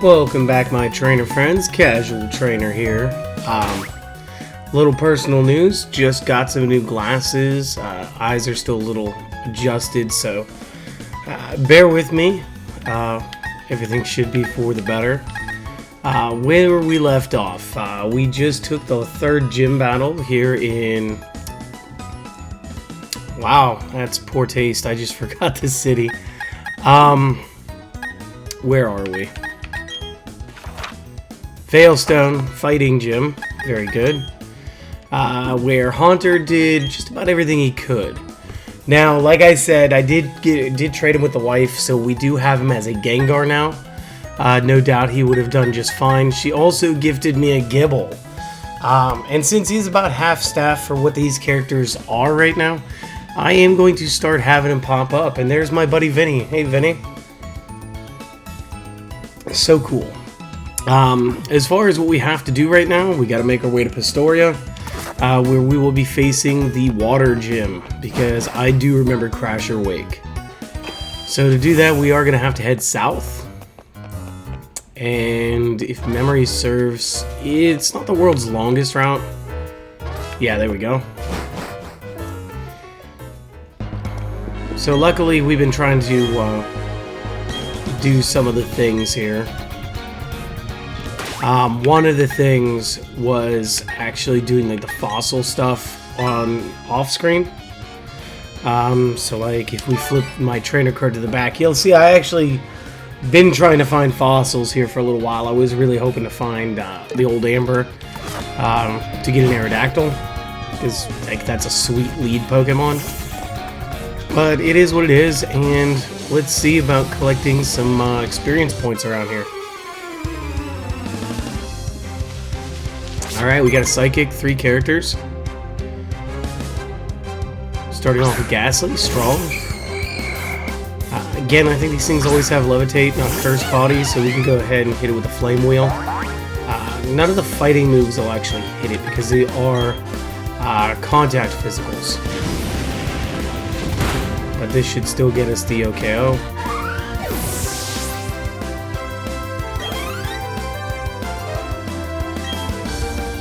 Welcome back, my trainer friends. Casual Trainer here. Little personal news, just got some new glasses. Eyes are still a little adjusted, so bear with me. Everything should be for the better. Where we left off, we just took the third gym battle here in... Wow, that's poor taste. I just forgot the city. Where are we? Veilstone Fighting Gym. Very good. Where Haunter did just about everything he could. Now, like I said, I did trade him with the wife, so we do have him as a Gengar now. No doubt he would have done just fine. She also gifted me a Gibble. And since he's about half staff for what these characters are right now, I am going to start having him pop up. And there's my buddy Vinny. Hey, Vinny. So cool. As far as what we have to do right now, we got to make our way to Pastoria, where we will be facing the water gym, because I do remember Crasher Wake. So to do that, we are going to have to head south. And if memory serves, it's not the world's longest route. Yeah, there we go. So luckily, we've been trying to do some of the things here. One of the things was actually doing like the fossil stuff on off screen. So like if we flip my trainer card to the back, you'll see I actually been trying to find fossils here for a little while. I was really hoping to find the old Amber to get an Aerodactyl, because like that's a sweet lead Pokemon. But it is what it is, and let's see about collecting some experience points around here. Alright, we got a Psychic, 3 characters. Starting off with Ghastly, strong. Again, I think these things always have Levitate, not Curse Body, so we can go ahead and hit it with a Flame Wheel. None of the fighting moves will actually hit it, because they are contact physicals. But this should still get us the OKO.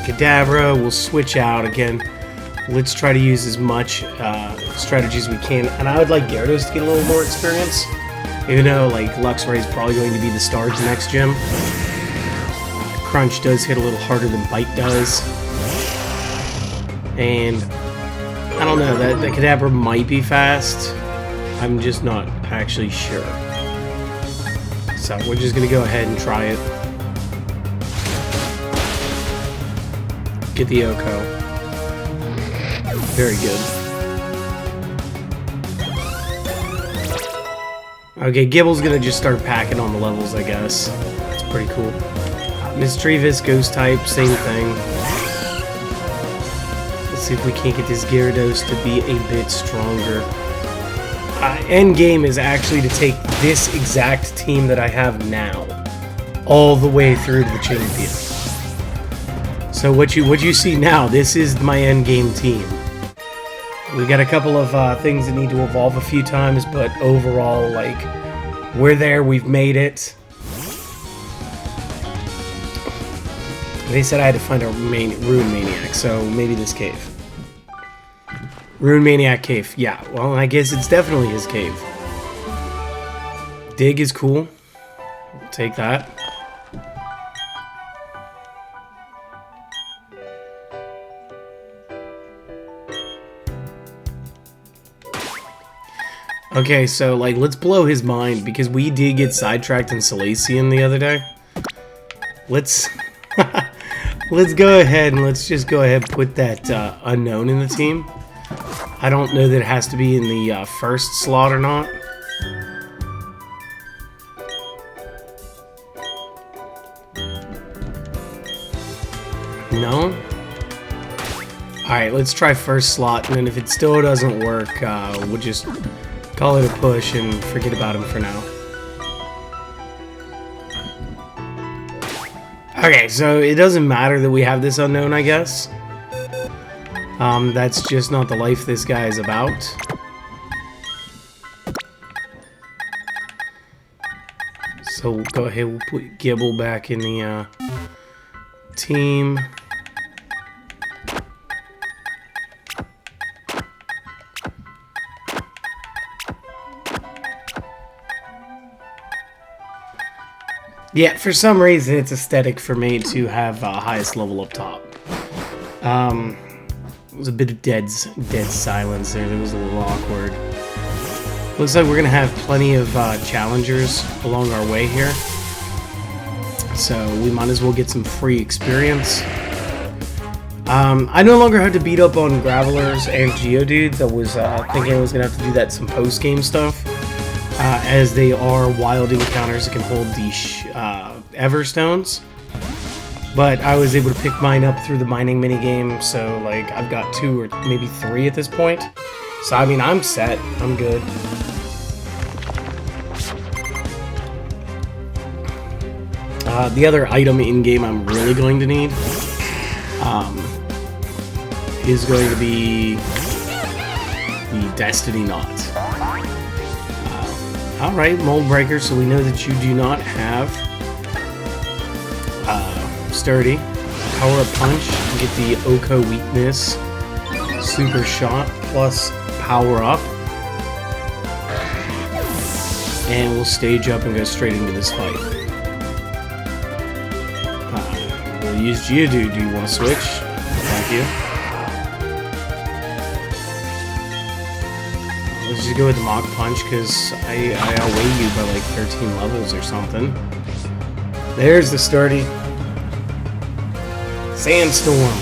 Kadabra will switch out again. Let's try to use as much strategy as we can. And I would like Gyarados to get a little more experience, even though like Luxray is probably going to be the star of the next gym. Crunch does hit a little harder than Bite does. And I don't know, that Kadabra might be fast. I'm just not actually sure. So we're just going to go ahead and try it. Get the Oko. Very good. Okay, Gibble's gonna just start packing on the levels, I guess. That's pretty cool. Mischievous, Ghost type, same thing. Let's see if we can't get this Gyarados to be a bit stronger. End game is actually to take this exact team that I have now all the way through to the champion. So what you see now, this is my endgame team. We got a couple of things that need to evolve a few times, but overall, like, we're there, we've made it. They said I had to find a Rune Maniac, so maybe this cave. Rune Maniac cave, yeah, well, I guess it's definitely his cave. Dig is cool. I'll take that. Okay, so, like, let's blow his mind, because we did get sidetracked in Salacian the other day. Let's... let's go ahead and let's just go ahead and put that unknown in the team. I don't know that it has to be in the first slot or not. No? Alright, let's try first slot, and then if it still doesn't work, we'll just... call it a push and forget about him for now. Okay, so it doesn't matter that we have this unknown, I guess. That's just not the life this guy is about. So go ahead, we'll put Gibble back in the team. Yeah, for some reason it's aesthetic for me to have highest level up top. It was a bit of dead silence there. It was a little awkward. Looks like we're gonna have plenty of challengers along our way here, so we might as well get some free experience. I no longer have to beat up on Gravelers and Geodudes. I was thinking I was gonna have to do that some post-game stuff, as they are wild encounters that can hold the Everstones. But I was able to pick mine up through the mining minigame, so like I've got 2 or maybe 3 at this point. So I mean, I'm set. I'm good. The other item in-game I'm really going to need is going to be the Destiny Knot. Alright, Mold Breaker, so we know that you do not have Sturdy. Power Up Punch, you get the Oko weakness, Super Shot, plus Power Up. And we'll stage up and go straight into this fight. We'll use Geodude. Do you want to switch? Thank you. Let's just go with the Mach Punch, because I outweigh you by like 13 levels or something. There's the Sturdy. Sandstorm.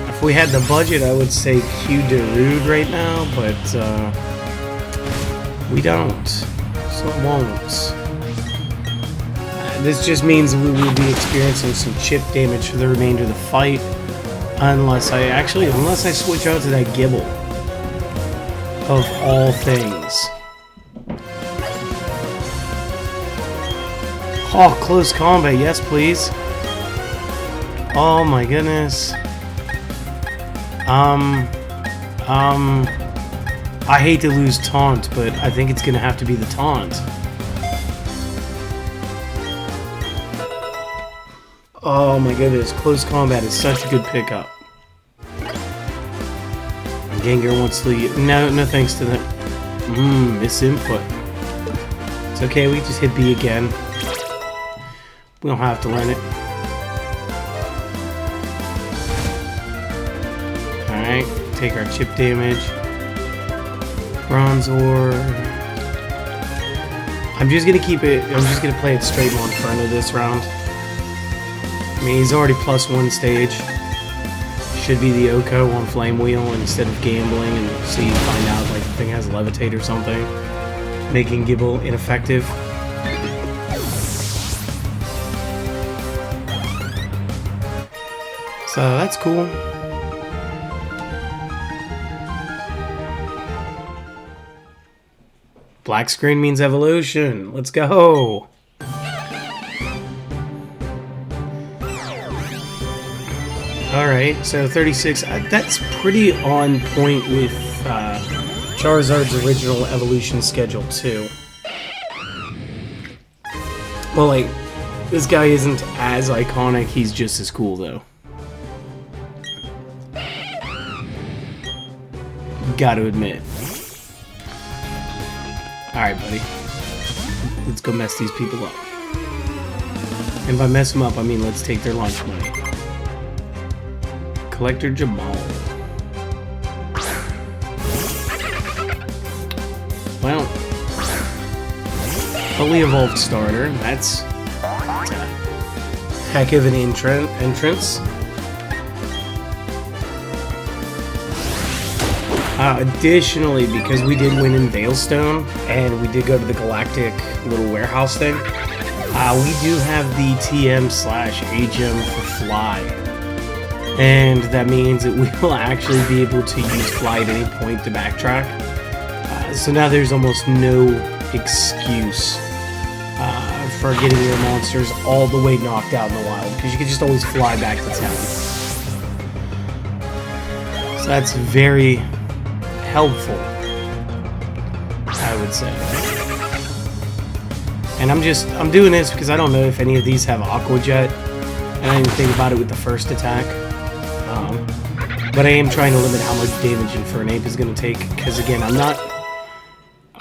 If we had the budget, I would say Q Darude right now, but we don't. So it won't. This just means we will be experiencing some chip damage for the remainder of the fight, unless I switch out to that Gibble. Of all things. Oh, close combat, yes please. Oh my goodness. I hate to lose taunt, but I think it's gonna have to be the taunt. Oh my goodness, close combat is such a good pickup. Gengar wants to leave. No thanks to that. Misinput. It's okay, we just hit B again. We don't have to learn it. Alright, take our chip damage. Bronzor. I'm just gonna play it straight on front of this round. I mean, he's already +1 stage. Should be the Oko on Flame Wheel instead of gambling and see find out like the thing has Levitate or something, making Gibble ineffective. So that's cool. Black screen means evolution. Let's go. Alright, so 36, that's pretty on point with Charizard's original evolution schedule too. Well, like, this guy isn't as iconic, he's just as cool though. Gotta admit. Alright, buddy. Let's go mess these people up. And by mess them up, I mean let's take their lunch money. Collector Jamal. Well, fully evolved starter. That's a heck of an entrance. Additionally, because we did win in Veilstone and we did go to the Galactic little warehouse thing, we do have the TM/HM for Fly. And that means that we will actually be able to use Fly at any point to backtrack. So now there's almost no excuse for getting your monsters all the way knocked out in the wild, because you can just always fly back to town. So that's very helpful, I would say. And I'm doing this because I don't know if any of these have Aqua Jet. And I didn't think about it with the first attack. But I am trying to limit how much damage Infernape is going to take. Because again, I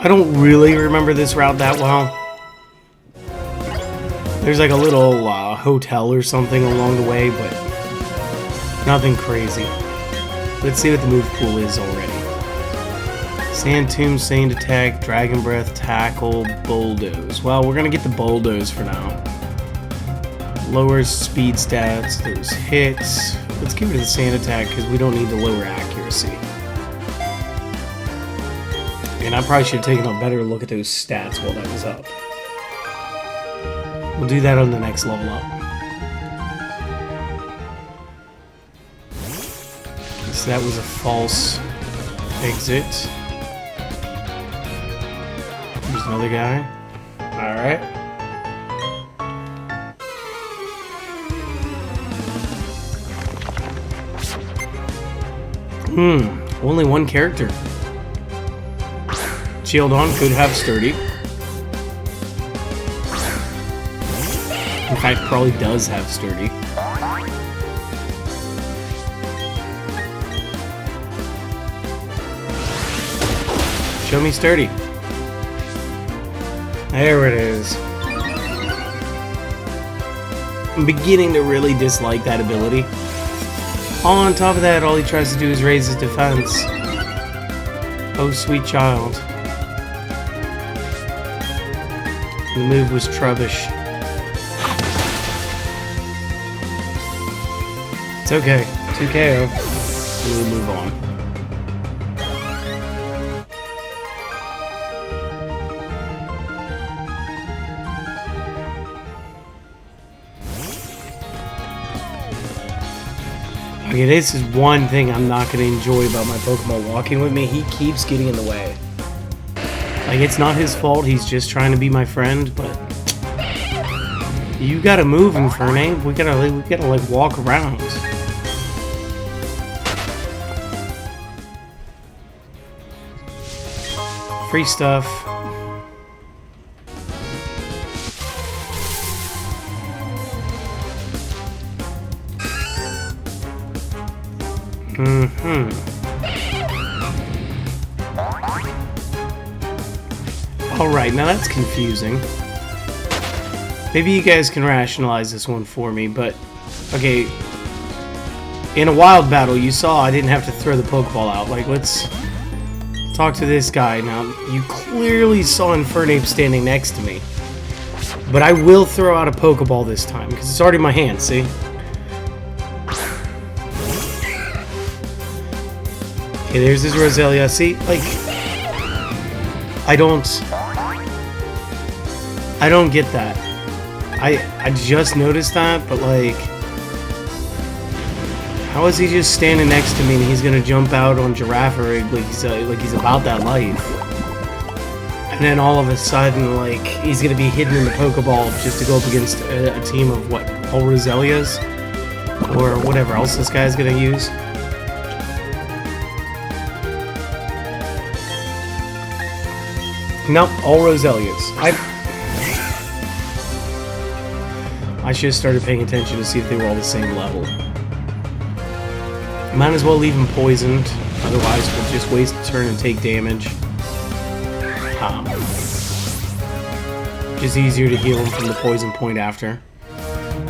don't really remember this route that well. There's like a little hotel or something along the way, but nothing crazy. Let's see what the move pool is already. Sand Tomb, Sand Attack, Dragon Breath, Tackle, Bulldoze. Well, we're gonna get the Bulldoze for now. Lowers speed stats, those hits. Let's give it the Sand Attack because we don't need to lower accuracy. And I probably should have taken a better look at those stats while that was up. We'll do that on the next level up. So that was a false exit. There's another guy. Alright. Only one character. Shieldon could have Sturdy. In fact, probably does have Sturdy. Show me Sturdy. There it is. I'm beginning to really dislike that ability. On top of that, all he tries to do is raise his defense. Oh, sweet child. The move was trubbish. It's okay. 2 KO. We'll move on. Okay, this is one thing I'm not going to enjoy about my Pokemon walking with me. He keeps getting in the way. Like, it's not his fault. He's just trying to be my friend, but you gotta move, Infernape. We gotta like walk around. Free stuff. Alright, now that's confusing. Maybe you guys can rationalize this one for me, but... Okay. In a wild battle, you saw I didn't have to throw the Pokeball out. Like, let's talk to this guy. Now, you clearly saw Infernape standing next to me. But I will throw out a Pokeball this time, because it's already in my hand, see? Okay, there's his Roselia. See, like... I don't get that. I just noticed that, but like... How is he just standing next to me and he's gonna jump out on Girafarig like he's about that life? And then all of a sudden, like, he's gonna be hidden in the Pokeball just to go up against a team of, what, all Roselias? Or whatever else this guy's gonna use? Nope, all Roselias. I should have started paying attention to see if they were all the same level. Might as well leave him poisoned, otherwise we'll just waste a turn and take damage. Just easier to heal him from the poison point after.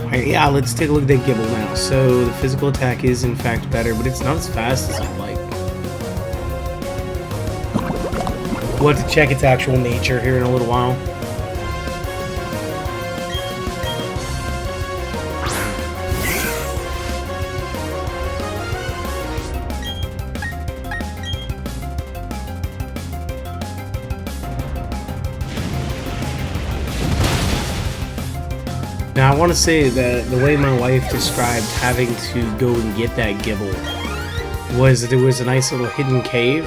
Alright, yeah, let's take a look at that Gibble now. So, the physical attack is in fact better, but it's not as fast as I'd like. We'll have to check its actual nature here in a little while. Now, I want to say that the way my wife described having to go and get that Gibble was that there was a nice little hidden cave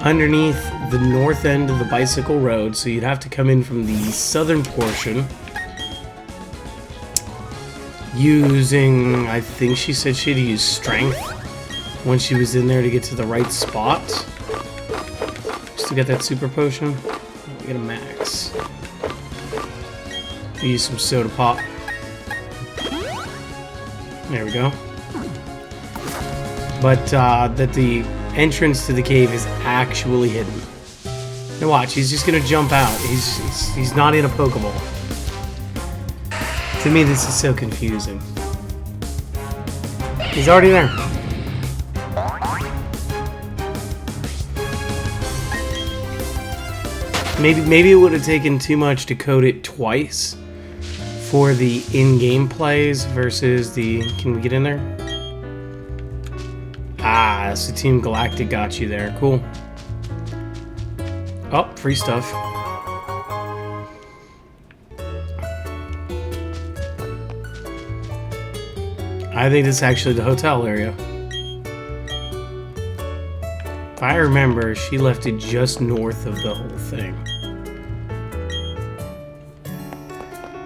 underneath the north end of the bicycle road, so you'd have to come in from the southern portion using, I think she said she'd use strength when she was in there to get to the right spot. Just to get that super potion. We get a max. use some soda pop. There we go. But that the entrance to the cave is actually hidden. Now watch, he's just gonna jump out. He's not in a Pokeball. To me, this is so confusing. He's already there. Maybe it would have taken too much to code it twice for the in-game plays versus the... Can we get in there? Ah, so Team Galactic got you there. Cool. Oh, free stuff. I think this is actually the hotel area. If I remember, she left it just north of the whole thing.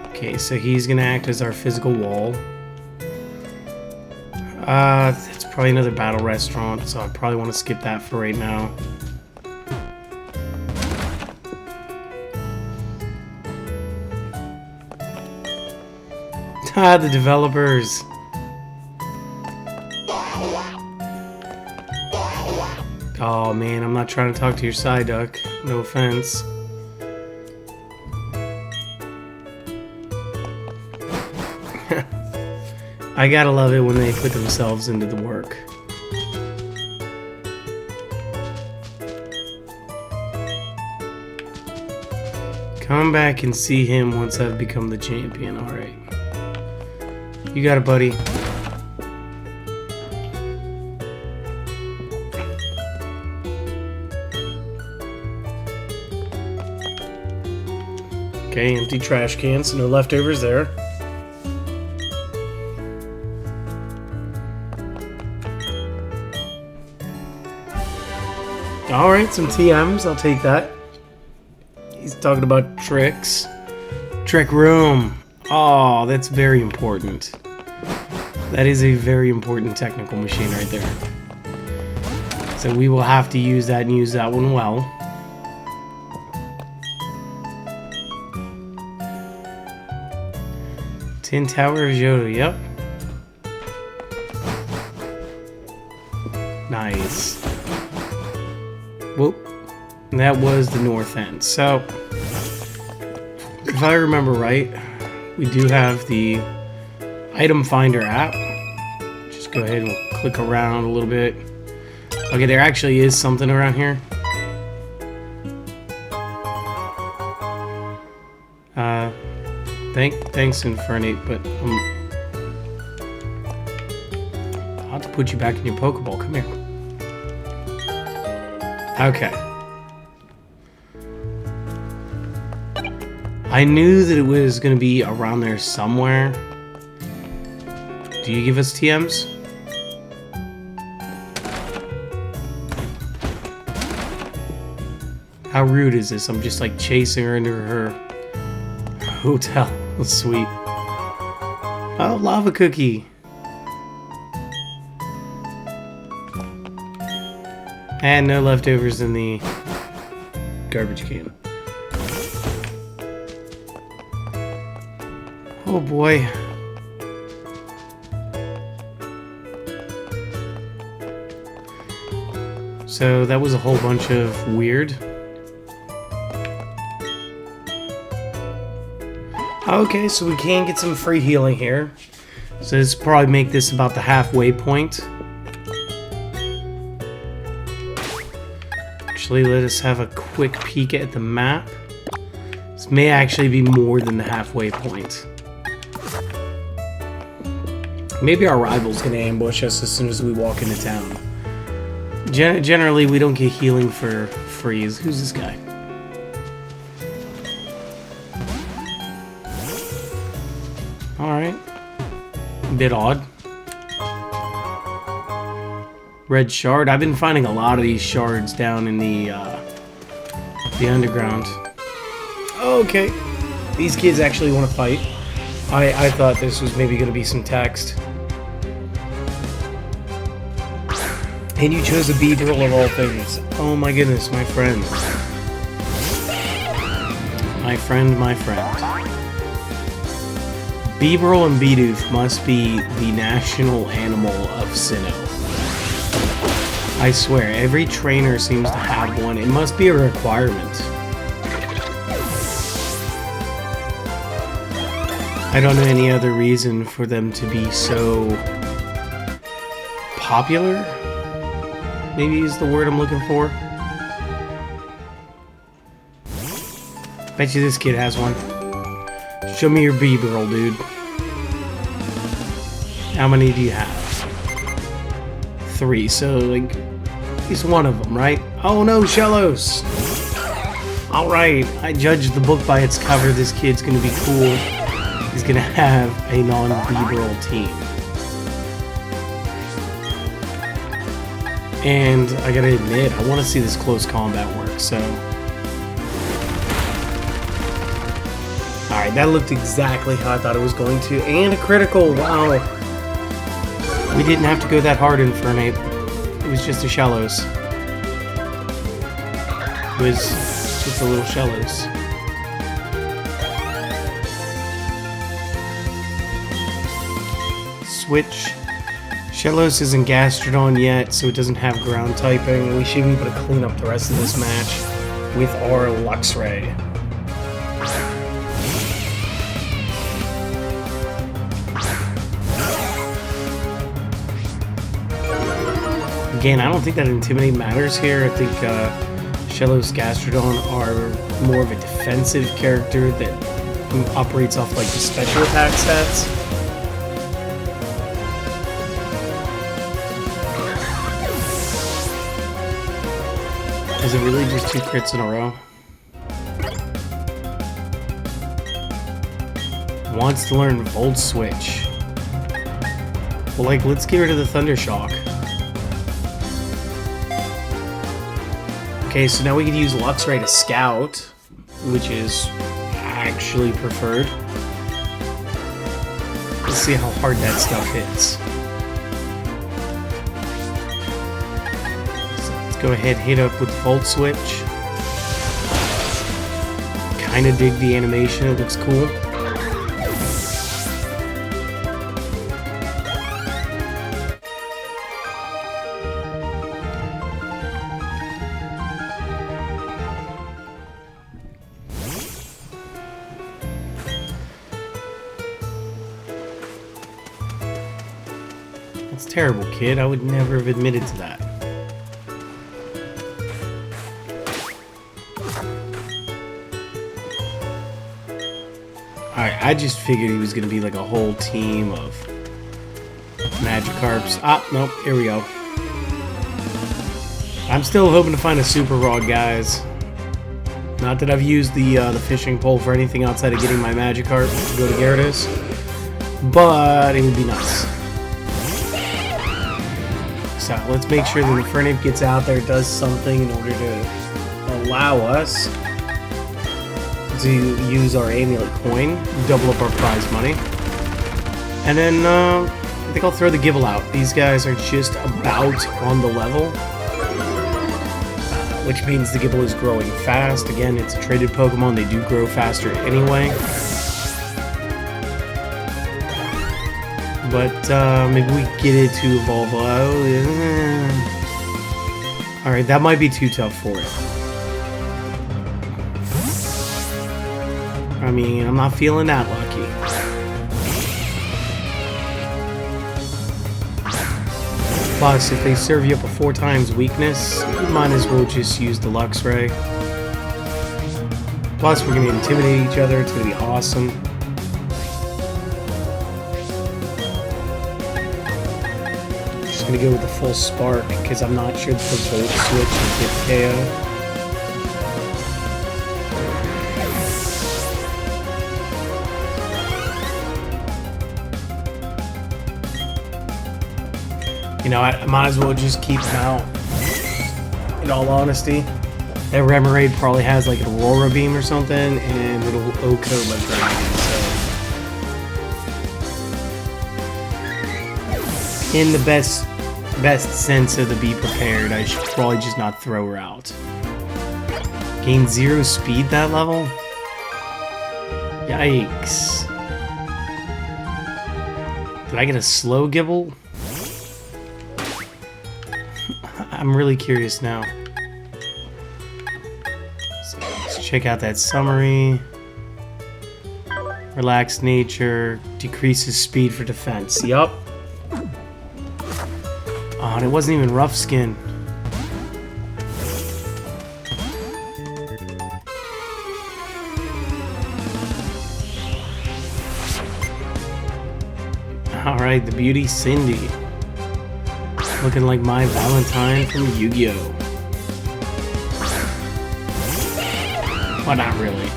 Okay, so he's gonna act as our physical wall. That's probably another battle restaurant, so I probably want to skip that for right now. Ah, the developers. Oh man, I'm not trying to talk to your Psyduck. No offense. I gotta love it when they put themselves into the work. Come back and see him once I've become the champion. Alright. You got it, buddy. Okay, empty trash cans, no leftovers there. Alright, some TMs, I'll take that. He's talking about tricks. Trick room. Oh, that's very important. That is a very important technical machine right there. So we will have to use that and use that one well. Tin Tower of Johto, yep. Nice. Whoop. That was the north end. So, if I remember right, we do have the Item Finder app. Just go ahead and click around a little bit. Okay, there actually is something around here. Thanks, Infernape, but I'll have to put you back in your Pokeball. Come here. Okay. I knew that it was going to be around there somewhere. Do you give us TMs? How rude is this? I'm just like chasing her into her hotel. Sweet. Oh, lava cookie. And no leftovers in the garbage can. Oh boy. So that was a whole bunch of weird. Okay, so we can get some free healing here. So this will probably make this about the halfway point. Actually, let us have a quick peek at the map. This may actually be more than the halfway point. Maybe our rival's gonna ambush us as soon as we walk into town. Generally, we don't get healing for free. Who's this guy? Alright. A bit odd. Red shard. I've been finding a lot of these shards down in the underground. Okay. These kids actually want to fight. I thought this was maybe going to be some text. And you chose a Beedrill of all things. Oh my goodness, my friend. My friend, my friend. Beebrel and Bidoof must be the national animal of Sinnoh. I swear, every trainer seems to have one. It must be a requirement. I don't know any other reason for them to be so popular. Maybe is the word I'm looking for. Bet you this kid has one. Show me your Beebrel, dude. How many do you have? 3, so like he's one of them, right? Oh no, Shellos! Alright, I judged the book by its cover. This kid's gonna be cool. He's gonna have a non-Beebrel team. And I gotta admit, I want to see this close combat work, so... Alright, that looked exactly how I thought it was going to. And a critical, wow! We didn't have to go that hard in Infernape. It was just a Shellos. It was just a little Shellos. Switch. Shellos isn't Gastrodon yet, so it doesn't have ground typing. We should be able to clean up the rest of this match with our Luxray. Again, I don't think that Intimidate matters here. I think Shellos Gastrodon are more of a defensive character that operates off like the special attack stats. Is it really just 2 crits in a row? Wants to learn Volt Switch. Well, like, let's get rid of the Thunder Shock. Okay, so now we can use Luxray to scout, which is actually preferred. Let's see how hard that stuff hits. So let's go ahead and hit up with Volt Switch. Kinda dig the animation, it looks cool. That's terrible, kid. I would never have admitted to that. Alright, I just figured he was going to be like a whole team of Magikarps. Ah, nope, here we go. I'm still hoping to find a Super Rod, guys. Not that I've used the fishing pole for anything outside of getting my Magikarp to go to Gyarados, but it would be nice. So let's make sure that Infernape gets out there, does something in order to allow us to use our Amulet Coin, double up our prize money. And then I think I'll throw the Gible out. These guys are just about on the level, which means the Gible is growing fast. Again, it's a traded Pokemon. They do grow faster anyway. But maybe we get it to evolve. Alright, that might be too tough for it. I mean, I'm not feeling that lucky. Plus, if they serve you up a 4 times weakness, you might as well just use the Luxray. Plus, we're going to intimidate each other. It's going to be awesome. Just going to go with the full Spark, because I'm not sure that the Volt Switch will get KO. You know, I might as well just keep them out. In all honesty, that Remoraid probably has like an Aurora Beam or something, and it'll OHKO my Dragon, so... In the best sense of the be prepared, I should probably just not throw her out. Gain 0 speed that level? Yikes. Did I get a slow gibble? I'm really curious now. So let's check out that summary. Relaxed nature, decreases speed for defense. Yup. Oh, and it wasn't even rough skin. Alright, the beauty Cindy. Looking like my Valentine from Yu-Gi-Oh! Well, not really.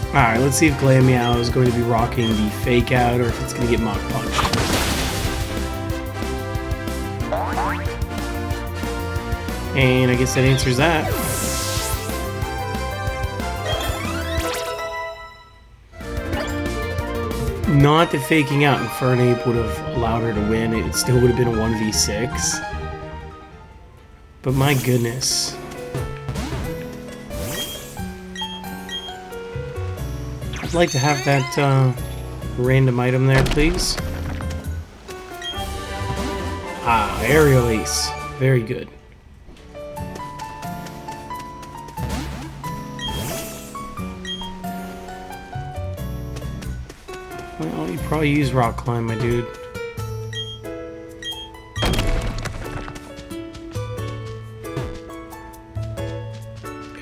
Alright, let's see if Glameow is going to be rocking the Fake Out or if it's going to get Mach Punched. And I guess that answers that. Not that Faking Out Infernape would have allowed her to win. It still would have been a 1v6. But my goodness. I'd like to have that random item there, please. Ah, Aerial Ace. Very good. Well, you probably use Rock Climb, my dude.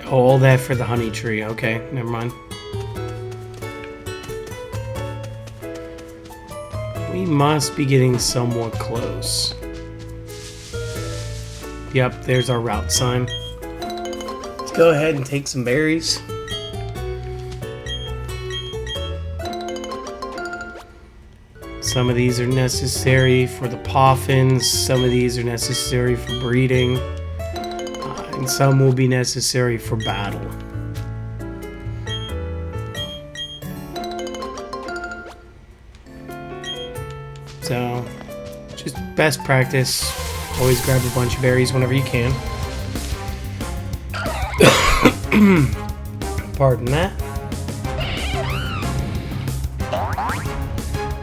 All that for the Honey Tree. Okay, never mind. We must be getting somewhat close. Yep, there's our route sign. Let's go ahead and take some berries. Some of these are necessary for the poffins, some of these are necessary for breeding, and some will be necessary for battle. So, just best practice, always grab a bunch of berries whenever you can. Pardon that.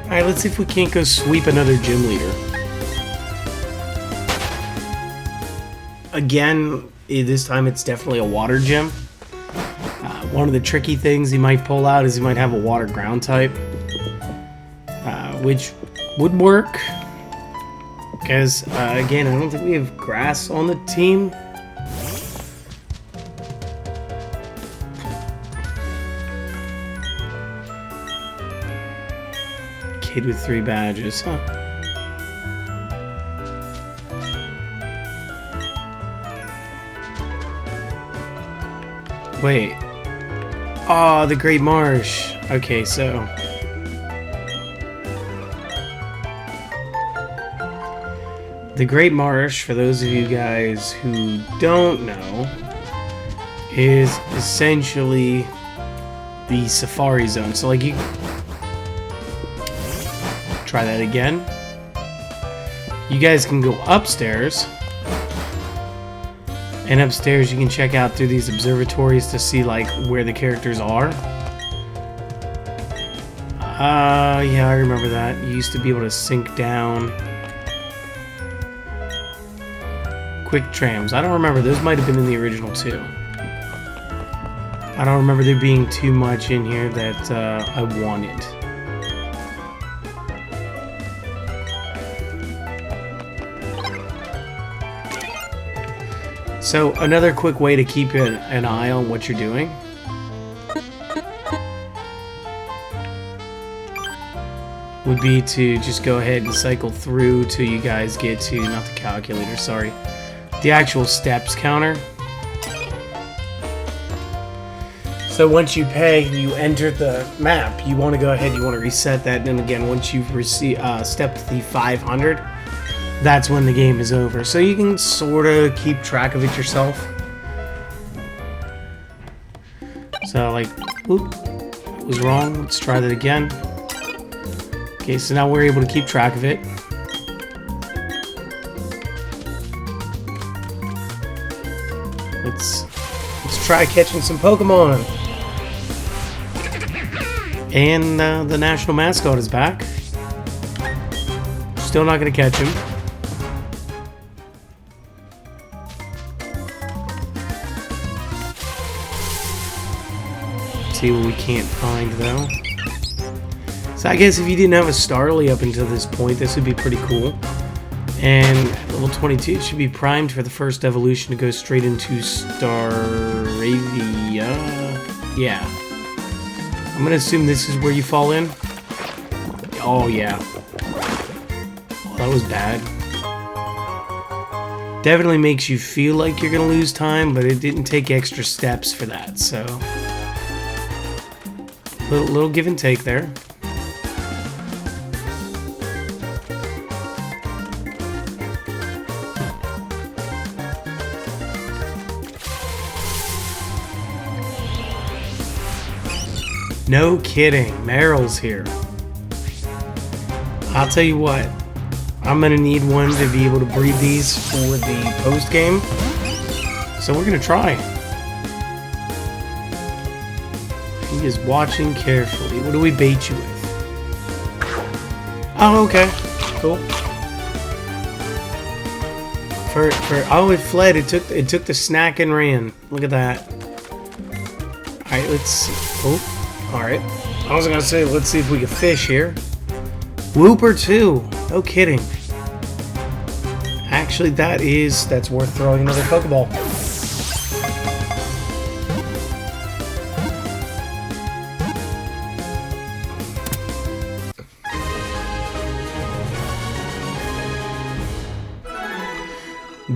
Alright, let's see if we can't go sweep another gym leader. Again, this time it's definitely a water gym. One of the tricky things he might pull out is he might have a water ground type. Which would work. Because, again, I don't think we have grass on the team. Kid with 3 badges, huh? Wait. Oh, the Great Marsh. Okay, so... the Great Marsh, for those of you guys who don't know, is essentially the Safari Zone. So, like, you... try that again. You guys can go upstairs, and upstairs you can check out through these observatories to see like where the characters are. Yeah, I remember that. You used to be able to sink down. Quick trams. I don't remember. Those might have been in the original too. I don't remember there being too much in here that I wanted. So, another quick way to keep an eye on what you're doing would be to just go ahead and cycle through till you guys get to, not the calculator, sorry, the actual steps counter. So once you pay, you enter the map, you want to go ahead, you want to reset that, and again, once you've stepped the 500, that's when the game is over. So you can sort of keep track of it yourself. So like, oop, it was wrong. Let's try that again. Okay, so now we're able to keep track of it. Let's try catching some Pokemon. And the national mascot is back. Still not going to catch him. See what we can't find, though. So I guess if you didn't have a Starly up until this point, this would be pretty cool. And at level 22, it should be primed for the first evolution to go straight into Staravia. Yeah. I'm gonna assume this is where you fall in. Oh, yeah. Oh, that was bad. Definitely makes you feel like you're gonna lose time, but it didn't take extra steps for that, so... Little give and take there. No kidding, Meryl's here. I'll tell you what, I'm gonna need one to be able to breed these for the post game. So we're gonna try. He is watching carefully. What do we bait you with? Oh, okay, cool. Oh, it fled. It took the snack and ran. Look at that. All right, let's see. Oh. Alright, I was gonna say, let's see if we can fish here. Whooper 2, no kidding. Actually, that's worth throwing another Pokeball.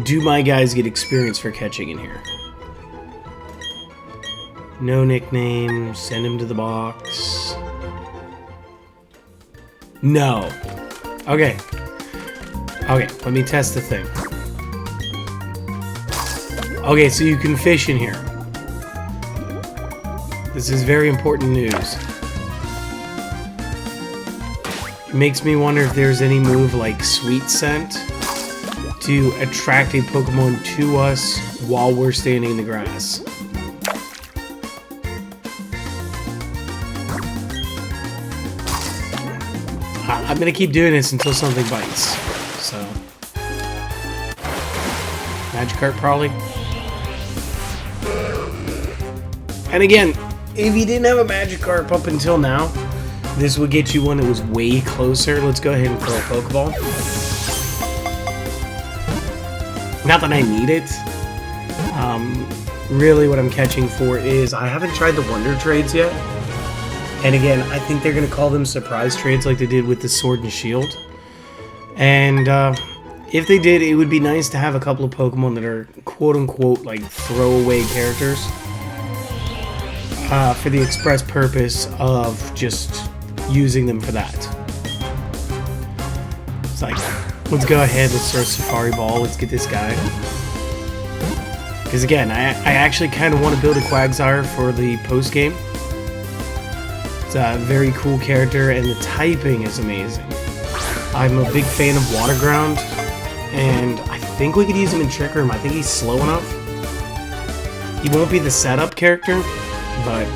Do my guys get experience for catching in here? No nickname, send him to the box. No. Okay. Okay, let me test the thing. Okay, so you can fish in here. This is very important news. It makes me wonder if there's any move like Sweet Scent to attract a Pokemon to us while we're standing in the grass. I'm gonna keep doing this until something bites. So, Magikarp probably. And again, if you didn't have a Magikarp up until now, this would get you one that was way closer. Let's go ahead and throw a Pokeball. Not that I need it. Really, what I'm catching for is I haven't tried the Wonder Trades yet. And again, I think they're going to call them surprise trades like they did with the Sword and Shield. And if they did, it would be nice to have a couple of Pokemon that are quote-unquote like throwaway characters. For the express purpose of just using them for that. It's like, let's go ahead, let's throw a Safari Ball, let's get this guy. Because again, I actually kind of want to build a Quagsire for the post-game. It's a very cool character, and the typing is amazing. I'm a big fan of Water Ground, and I think we could use him in Trick Room. I think he's slow enough. He won't be the setup character, but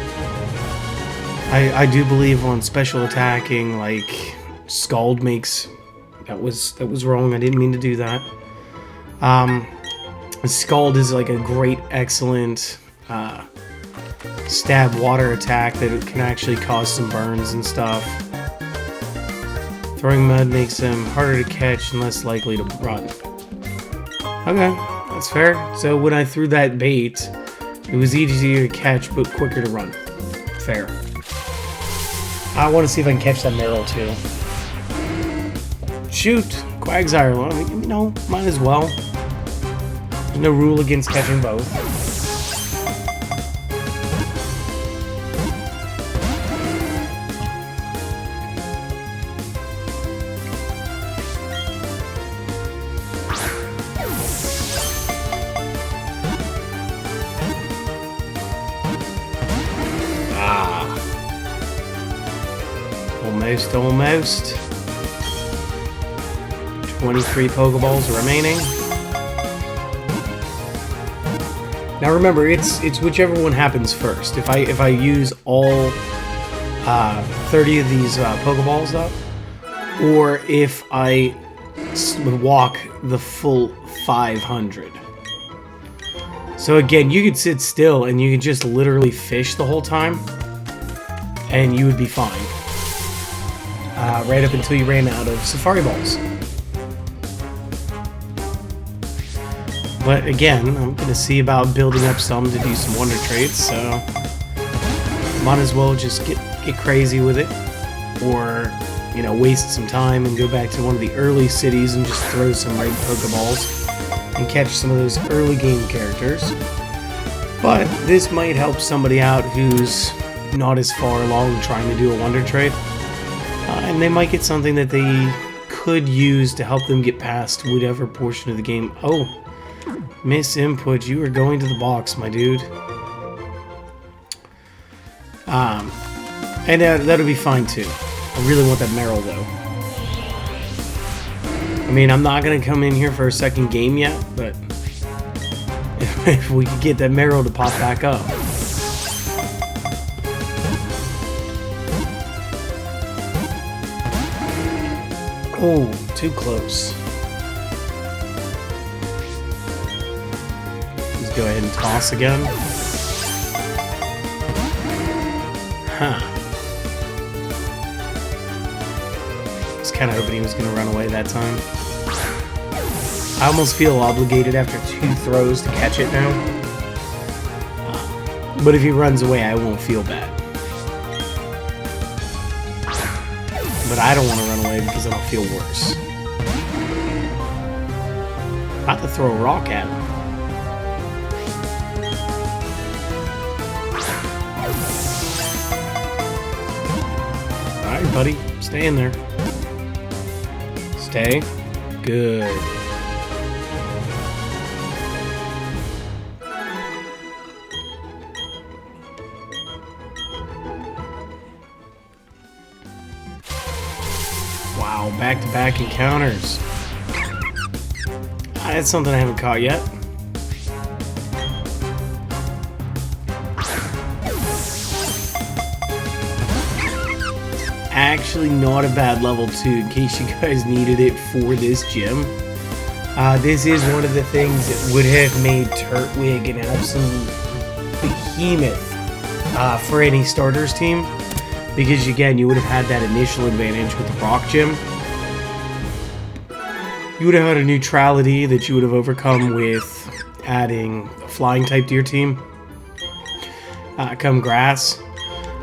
I do believe on special attacking, like Scald makes... That was wrong, I didn't mean to do that. Scald is like a great, excellent... stab water attack that can actually cause some burns and stuff. Throwing mud makes them harder to catch and less likely to run. Okay, that's fair. So when I threw that bait, it was easier to catch but quicker to run. Fair. I want to see if I can catch that Meryl too. Shoot! Quagsire. Well, you know, might as well. There's no rule against catching both. Almost. 23 Pokeballs remaining. Now remember, it's whichever one happens first. If I use all 30 of these Pokeballs up, or if I would walk the full 500. So again, you could sit still and you could just literally fish the whole time, and you would be fine. Right up until you ran out of Safari Balls. But again, I'm going to see about building up some to do some Wonder Traits, so might as well just get crazy with it, or, you know, waste some time and go back to one of the early cities and just throw some right Pokeballs and catch some of those early game characters. But this might help somebody out who's not as far along trying to do a Wonder Trait, and they might get something that they could use to help them get past whatever portion of the game. Oh, miss input, you are going to the box, my dude. And that'll be fine too. I really want that Meryl though. I mean, I'm not gonna come in here for a second game yet, but if we could get that Meryl to pop back up. Oh, too close. Let's go ahead and toss again. Huh. I was kind of hoping he was going to run away that time. I almost feel obligated after 2 throws to catch it now. But if he runs away, I won't feel bad. But I don't want to run away because then I'll feel worse. About to throw a rock at him. Alright, buddy. Stay in there. Stay. Good. Wow, back-to-back encounters. That's something I haven't caught yet. Actually not a bad level 2 in case you guys needed it for this gym. This is one of the things that would have made Turtwig an absolute behemoth for any starters team, because again, you would have had that initial advantage with the Rock Gym. You would have had a neutrality that you would have overcome with adding a flying type to your team. Come grass,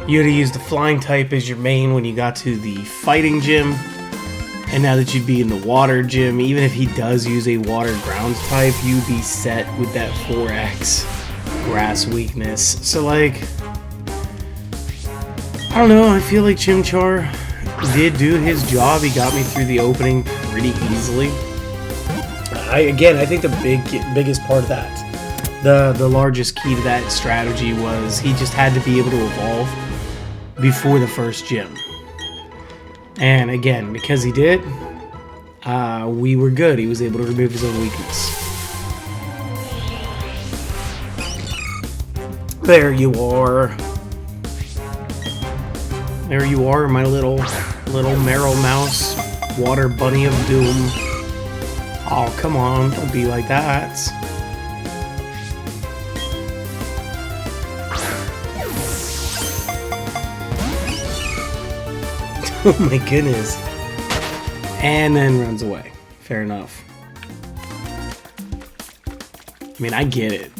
you would have used the flying type as your main when you got to the fighting gym. And now that you'd be in the water gym, even if he does use a water ground type, you'd be set with that 4x grass weakness. So like, I don't know, I feel like Chimchar did do his job. He got me through the opening pretty easily. I think the biggest part of that, the largest key to that strategy was he just had to be able to evolve before the first gym. And again, because he did, we were good. He was able to remove his own weakness. There you are. There you are, my little Meryl Mouse, water bunny of doom. Oh, come on, don't be like that. Oh my goodness. And then runs away. Fair enough. I mean, I get it.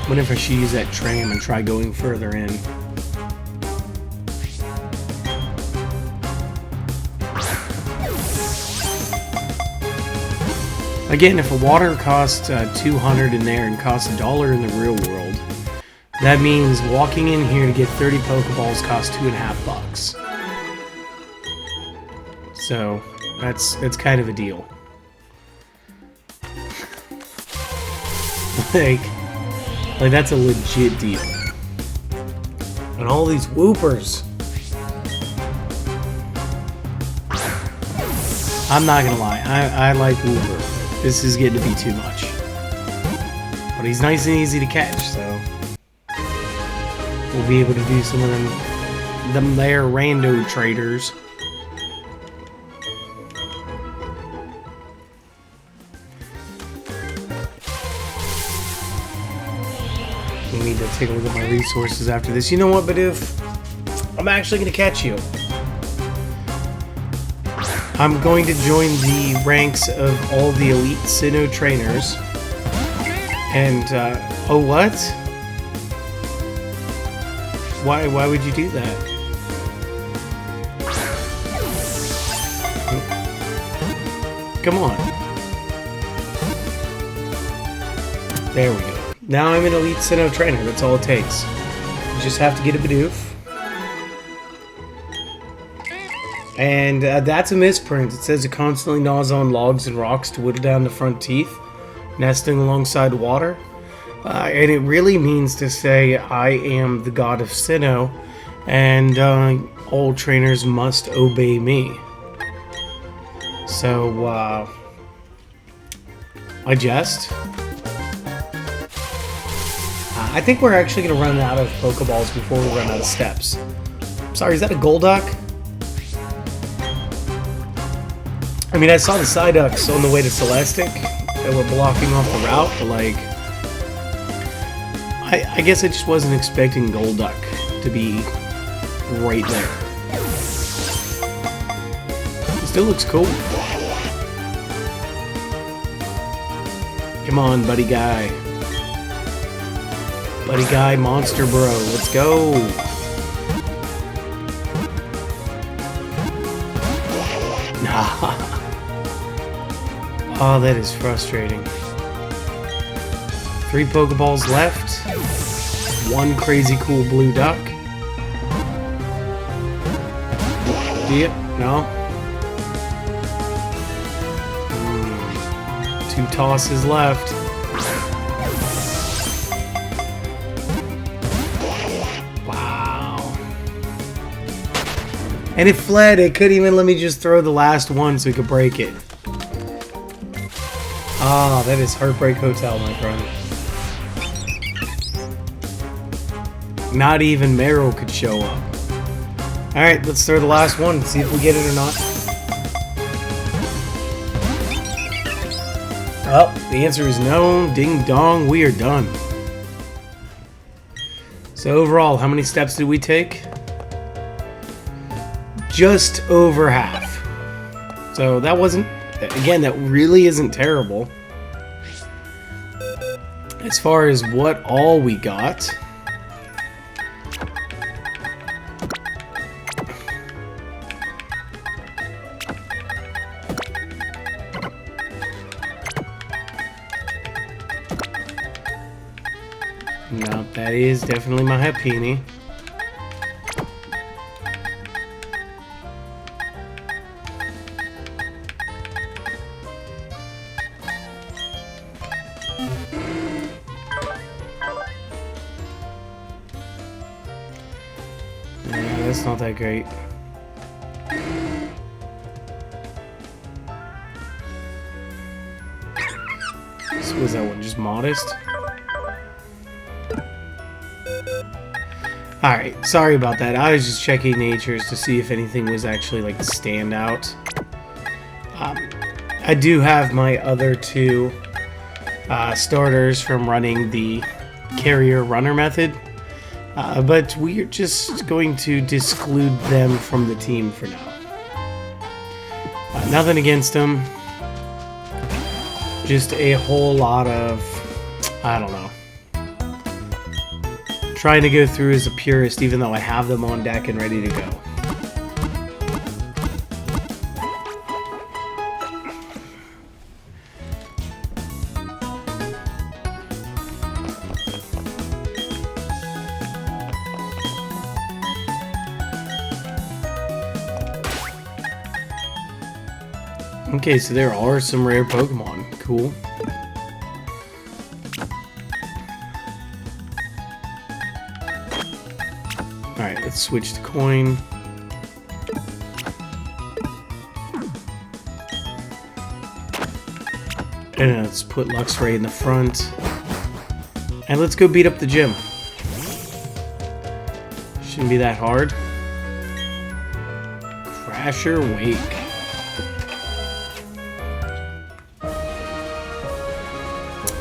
What if I should use that tram and try going further in? Again, if a water costs 200 in there and costs $1 in the real world, that means walking in here to get 30 Pokeballs costs $2.50. So that's kind of a deal. like that's a legit deal. And all these whoopers. I'm not gonna lie, I like Wooper. This is getting to be too much. But he's nice and easy to catch, so we'll be able to do some of them there rando traders. We need to take a look at my resources after this. You know what, Bidoof? I'm actually going to catch you. I'm going to join the ranks of all the elite Sinnoh trainers. And, oh, what? Why would you do that? Come on. There we go. Now I'm an elite Sinnoh trainer. That's all it takes. You just have to get a Bidoof. And that's a misprint. It says it constantly gnaws on logs and rocks to whittle down the front teeth, nesting alongside water. And it really means to say I am the god of Sinnoh, and all trainers must obey me. So, I jest. I think we're actually going to run out of Pokeballs before we run out of steps. Sorry, is that a Golduck? I mean, I saw the Psyducks on the way to Celestic that were blocking off the route, but like, I guess I just wasn't expecting Golduck to be right there. It still looks cool. Come on, buddy guy. Buddy guy, monster bro, let's go. Oh, that is frustrating. 3 Pokeballs left. 1 crazy cool blue duck. Do you? No? 2 tosses left. Wow. And it fled. It couldn't even let me just throw the last one so we could break it. Ah, that is Heartbreak Hotel, my friend. Not even Meryl could show up. Alright, let's throw the last one and see if we get it or not. Oh, the answer is no. Ding dong, we are done. So overall, how many steps did we take? Just over half. So that wasn't... Again, that really isn't terrible. As far as what all we got... No, that is definitely my Happini. That's not that great. So was that one just modest? Alright, sorry about that. I was just checking natures to see if anything was actually like standout. I do have my other 2 starters from running the carrier runner method. But we're just going to disclude them from the team for now. Nothing against them. Just a whole lot of, I don't know. Trying to go through as a purist even though I have them on deck and ready to go. Okay, so there are some rare Pokemon. Cool. Alright, let's switch to coin. And let's put Luxray in the front. And let's go beat up the gym. Shouldn't be that hard. Crasher Wake.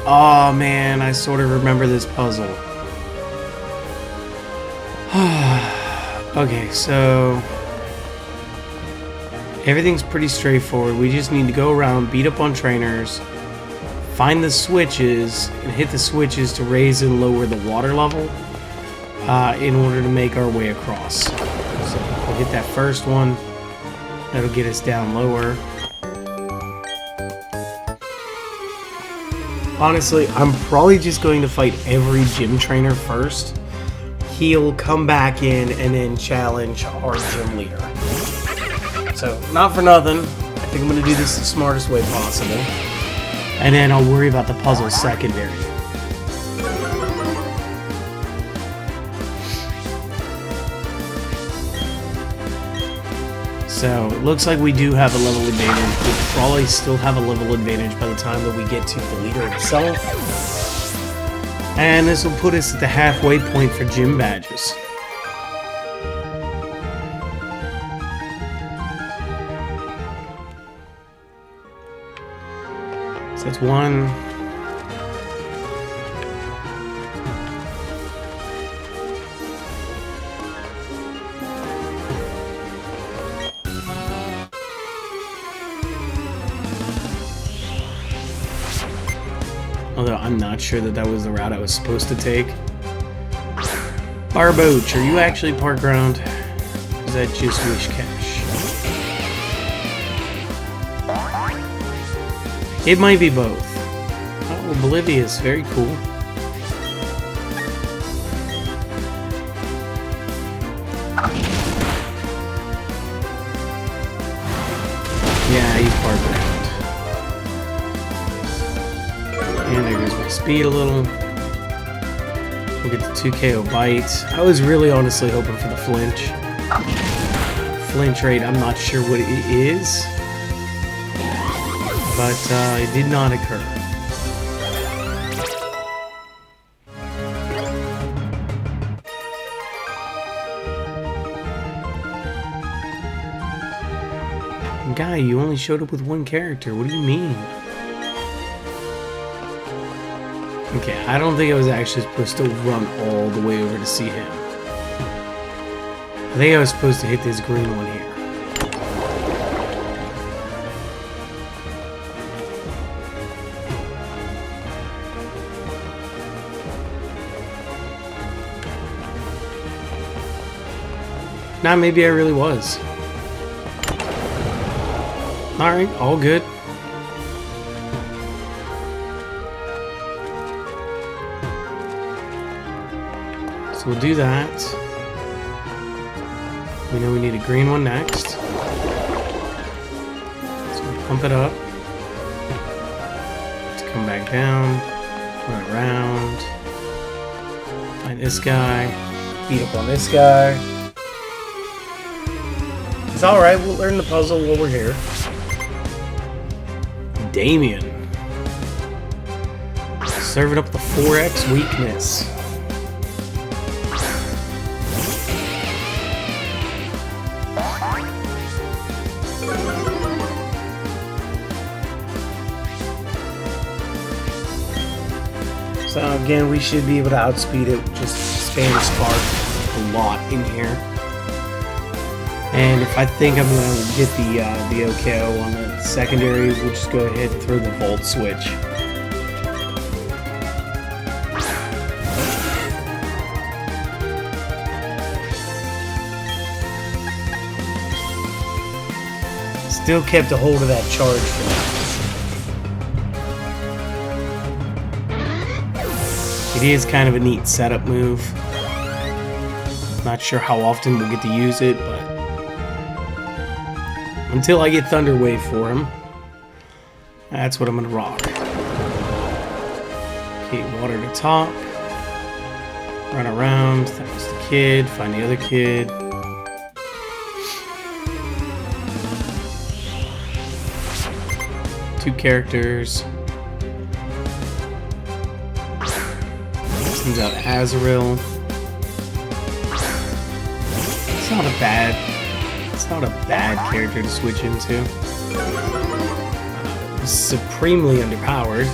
Oh man, I sort of remember this puzzle. Okay, so everything's pretty straightforward. We just need to go around, beat up on trainers, find the switches, and hit the switches to raise and lower the water level in order to make our way across. So we'll hit that first one. That'll get us down lower. Honestly, I'm probably just going to fight every gym trainer first. He'll come back in and then challenge our gym leader. So, not for nothing. I think I'm going to do this the smartest way possible. And then I'll worry about the puzzle secondary. So, it looks like we do have a level advantage. We'll probably still have a level advantage by the time that we get to the leader himself. And this will put us at the halfway point for gym badges. So that's one. Although I'm not sure that that was the route I was supposed to take. Barboach, are you actually park ground? Or is that just Wish Cash? It might be both. Oh, Bolivia's very cool. Yeah, he's park ground. And there goes my speed a little. We'll get the 2 KO bites. I was really honestly hoping for the flinch. Flinch rate, I'm not sure what it is. But it did not occur. Guy, you only showed up with one character. What do you mean? Okay, I don't think I was actually supposed to run all the way over to see him. I think I was supposed to hit this green one here. Nah, maybe I really was. Alright, all good. So we'll do that. We know we need a green one next. So we'll pump it up. Let's come back down. Run around. Find this guy. Beat up on this guy. It's alright, we'll learn the puzzle while we're here. Damien. Serving up the 4X weakness. So again, we should be able to outspeed it. Just spam Spark a lot in here. And if I think I'm going to get the OKO on the secondary, we'll just go ahead and throw the Volt switch. Still kept a hold of that charge for that. It is kind of a neat setup move. Not sure how often we'll get to use it, but until I get Thunder Wave for him, that's what I'm going to rock. Okay, water to top. Run around. That was the kid. Find the other kid. Two characters. Sends out Azrael. It's not a bad character to switch into. Supremely underpowered.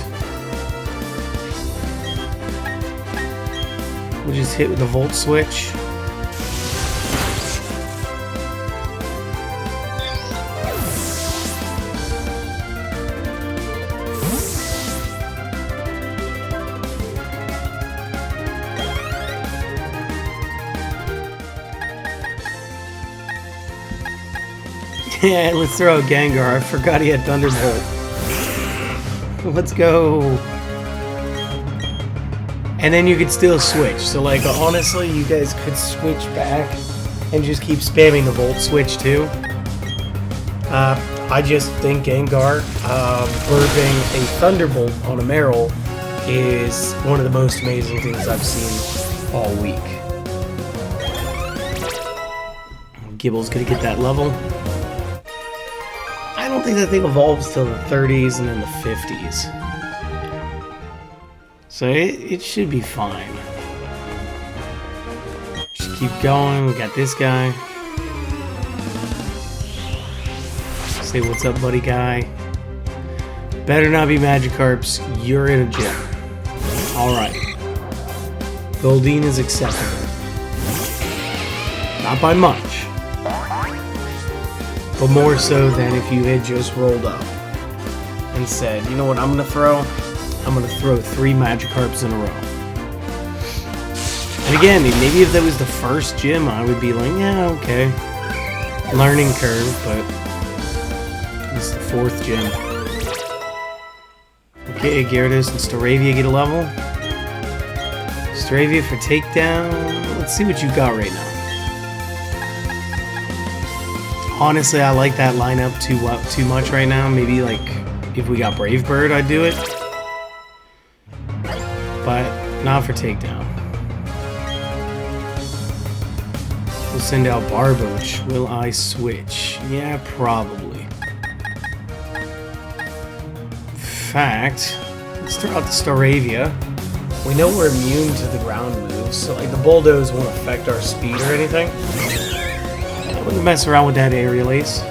We'll just hit with the Volt Switch. Yeah, let's throw out Gengar. I forgot he had Thunderbolt. Let's go. And then you could still switch. So, like, honestly, you guys could switch back and just keep spamming the Volt Switch, too. I just think Gengar burping a Thunderbolt on a Meryl is one of the most amazing things I've seen all week. Gibble's gonna get that level. I don't think that thing evolves till the 30s and then the 50s. So it should be fine. Just keep going. We got this guy. Say what's up, buddy guy. Better not be Magikarps. You're in a gym. Alright. Goldeen is acceptable. Not by much. But more so than if you had just rolled up and said, you know what I'm going to throw? I'm going to throw 3 Magikarps in a row. And again, maybe if that was the first gym, I would be like, yeah, okay. Learning curve, but this is the 4th gym. Okay, Gyarados and Staravia get a level. Staravia for takedown. Let's see what you got right now. Honestly, I like that lineup too much right now. Maybe, like, if we got Brave Bird, I'd do it. But not for takedown. We'll send out Barboach. Will I switch? Yeah, probably. In fact, let's throw out the Staravia. We know we're immune to the ground moves, so like the Bulldoze won't affect our speed or anything. I wouldn't mess around with that Aerial Ace.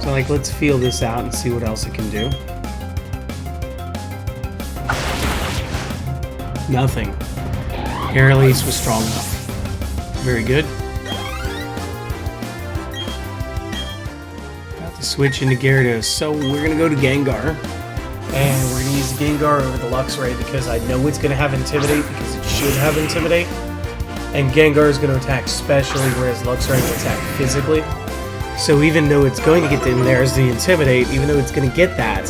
So like, let's feel this out and see what else it can do. Nothing. Aerial Ace was strong enough. Very good. About to switch into Gyarados, so we're gonna go to Gengar. And we're going to use Gengar over the Luxray because I know it's going to have Intimidate because it should have Intimidate. And Gengar is going to attack specially, whereas Luxray will attack physically. So even though it's going to get in there as the Intimidate, even though it's going to get that,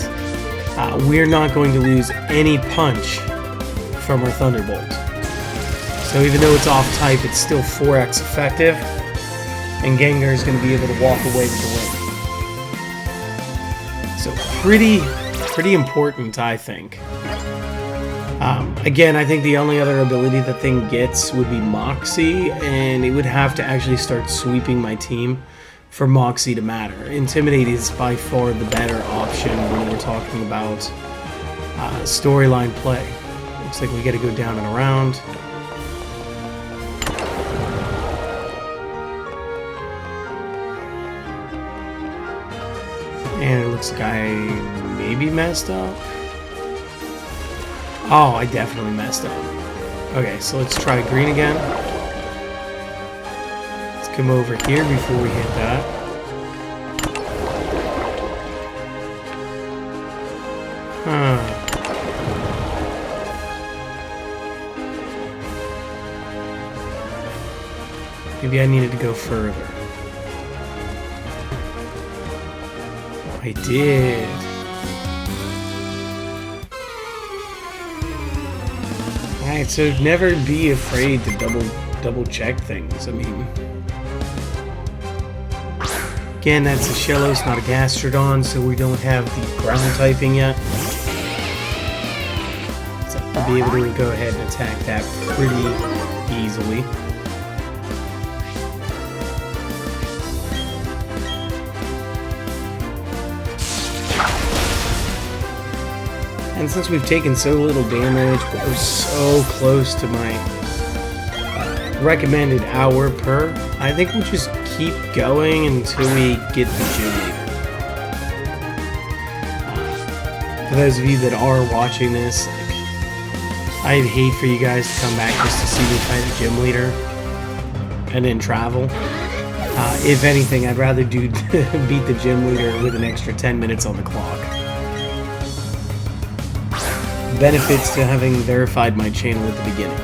we're not going to lose any punch from our Thunderbolt. So even though it's off type, it's still 4x effective. And Gengar is going to be able to walk away with the win. So pretty important, I think. Again, I think the only other ability the thing gets would be Moxie, and it would have to actually start sweeping my team for Moxie to matter. Intimidate is by far the better option when we're talking about storyline play. Looks like we gotta go down and around. And it looks like I maybe messed up. Oh, I definitely messed up. Okay, so let's try green again. Let's come over here before we hit that. Huh. Maybe I needed to go further. I did. Alright, so never be afraid to double check things. I mean, again, that's a Shellos, not a Gastrodon, so we don't have the ground typing yet. So we'll be able to go ahead and attack that pretty easily. And since we've taken so little damage, but we're so close to my recommended hour per, I think we'll just keep going until we get the gym leader. For those of you that are watching this, I'd hate for you guys to come back just to see me fight a gym leader and then travel. If anything, I'd rather beat the gym leader with an extra 10 minutes on the clock. Benefits to having verified my channel at the beginning.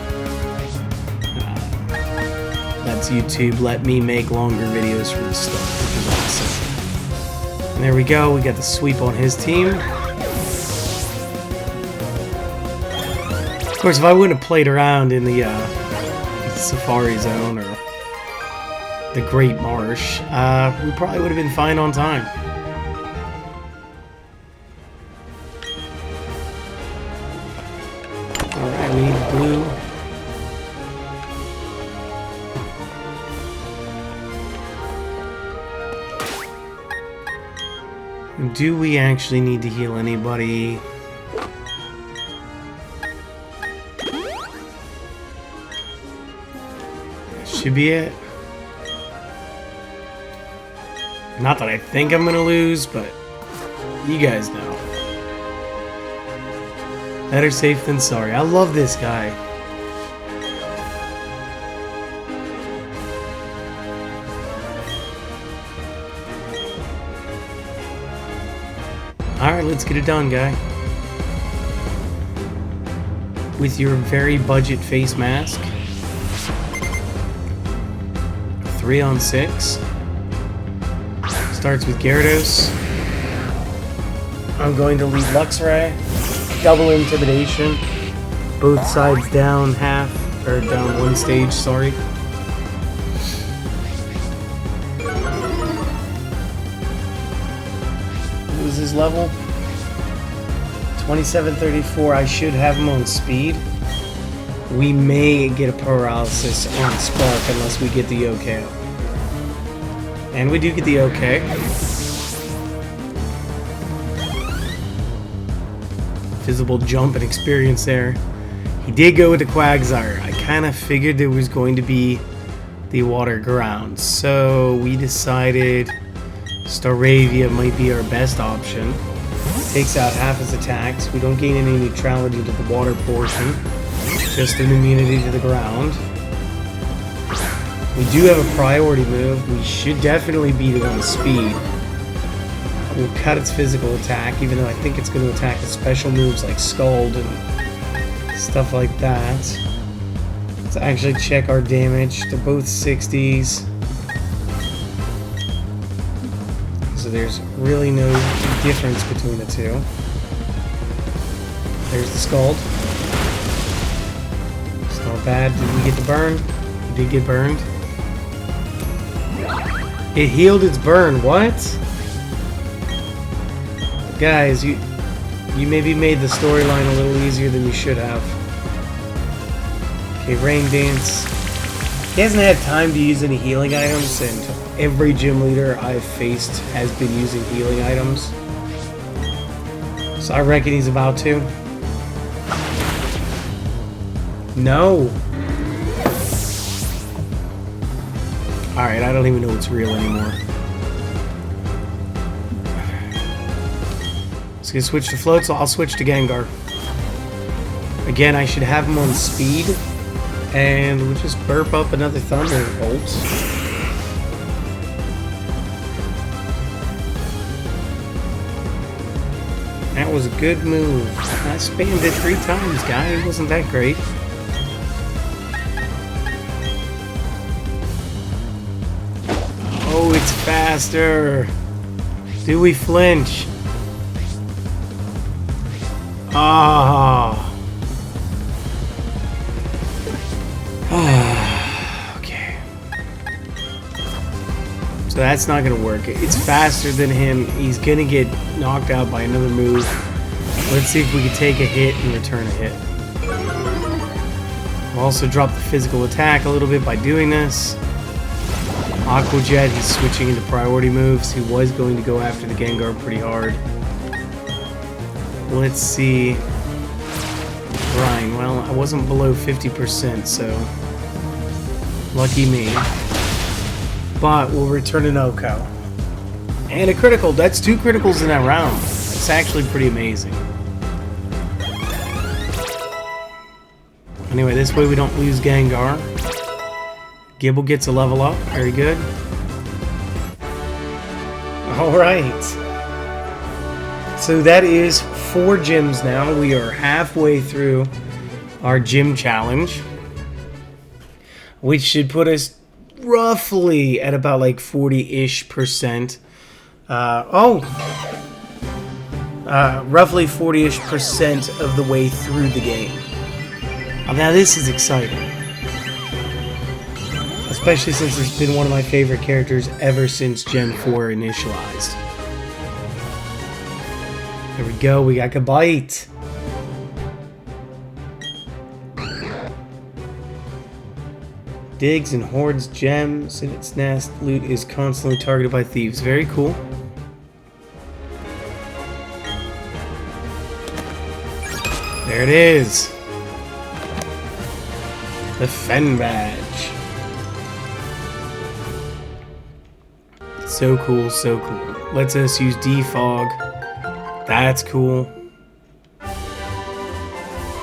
That's YouTube let me make longer videos from the start, which is awesome. And there we go, we got the sweep on his team. Of course, if I wouldn't have played around in the Safari Zone or the Great Marsh, we probably would have been fine on time. Alright, we need blue. Do we actually need to heal anybody? Should be it. Not that I think I'm gonna lose, but you guys know. Better safe than sorry. I love this guy. Alright, let's get it done, guy. With your very budget face mask. 3 on 6. Starts with Gyarados. I'm going to lead Luxray. Double Intimidation. Both sides down half, or down 1 stage, sorry. What was his level? 2734. I should have him on speed. We may get a paralysis on Spark unless we get the OK. And we do get the OK. Visible jump and experience there. He did go with the Quagsire. I kind of figured there was going to be the water ground. So we decided Staravia might be our best option. Takes out half his attacks. We don't gain any neutrality to the water portion. Just an immunity to the ground. We do have a priority move. We should definitely beat it on speed. We'll cut its physical attack, even though I think it's going to attack the special moves like Scald and stuff like that. Let's actually check our damage. They're both 60s. So there's really no difference between the two. There's the Scald. It's not bad. Did we get the burn? We did get burned. It healed its burn. What? Guys, you maybe made the storyline a little easier than you should have. Okay, Rain Dance. He hasn't had time to use any healing items, and every gym leader I've faced has been using healing items. So I reckon he's about to. No! Alright, I don't even know what's real anymore. Let's get switch to float, so I'll switch to Gengar. Again, I should have him on speed. And we'll just burp up another Thunderbolt. That was a good move. I spammed it 3 times, guy. It wasn't that great. Oh, it's faster. Do we flinch? Ah. Okay. So that's not gonna work. It's faster than him. He's gonna get knocked out by another move. Let's see if we can take a hit and return a hit. We'll also drop the physical attack a little bit by doing this. Aqua Jet, he's switching into priority moves. He was going to go after the Gengar pretty hard. Let's see. Brian, well, I wasn't below 50%, so lucky me. But we'll return an Oko. And a critical. That's 2 criticals in that round. That's actually pretty amazing. Anyway, this way we don't lose Gengar. Gibble gets a level up. Very good. Alright. So that is 4 gyms now. We are halfway through our gym challenge, which should put us roughly at about like 40-ish%. Roughly 40-ish% of the way through the game. Now this is exciting. Especially since it's been one of my favorite characters ever since Gen 4 initialized. There we go, we got a bite. Digs and hoards gems in its nest. Loot is constantly targeted by thieves. Very cool. There it is. The Fen badge. So cool, so cool. Lets us use defog. That's cool.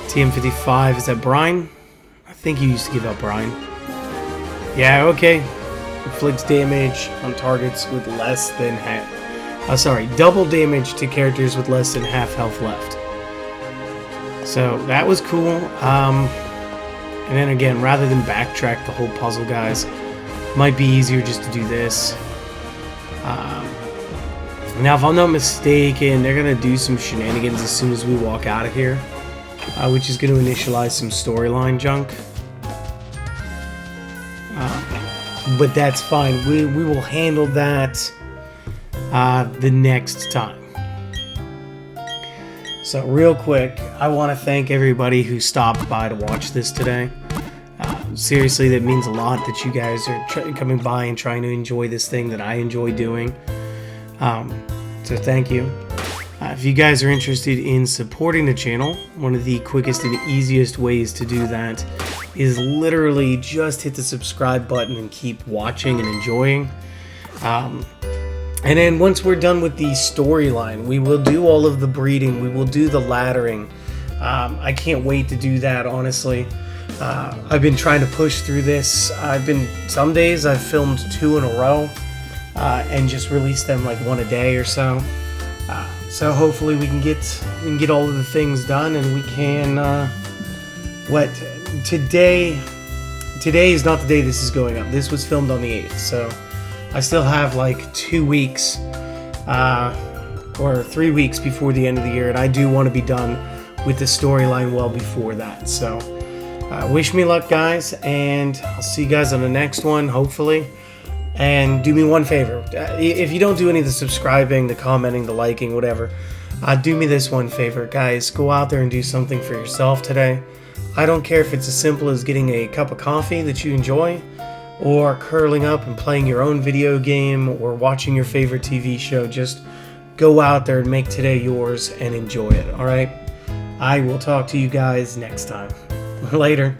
TM55, is that Brine? I think he used to give out Brine. Yeah, okay. Inflicts damage on targets with less than half. Double damage to characters with less than half health left. So that was cool. And then again, rather than backtrack the whole puzzle, guys, might be easier just to do this. Now, if I'm not mistaken, they're gonna do some shenanigans as soon as we walk out of here, which is gonna initialize some storyline junk. But that's fine. We will handle that the next time. So real quick, I want to thank everybody who stopped by to watch this today. Seriously, that means a lot that you guys are coming by and trying to enjoy this thing that I enjoy doing. So thank you. If you guys are interested in supporting the channel, one of the quickest and easiest ways to do that is literally just hit the subscribe button and keep watching and enjoying. And then once we're done with the storyline, we will do all of the breeding, we will do the laddering. I can't wait to do that, honestly. I've been trying to push through this. Some days I've filmed 2 in a row and just released them like 1 a day or so. So hopefully we can get all of the things done, and we can today is not the day this is going up. This was filmed on the 8th, so I still have like 2 weeks or 3 weeks before the end of the year, and I do want to be done with the storyline well before that. So wish me luck, guys, and I'll see you guys on the next one, hopefully. And do me one favor, if you don't do any of the subscribing, the commenting, the liking, whatever, do me this one favor, guys. Go out there and do something for yourself today. I don't care if it's as simple as getting a cup of coffee that you enjoy, or curling up and playing your own video game, or watching your favorite TV show. Just go out there and make today yours and enjoy it, alright? I will talk to you guys next time. Later.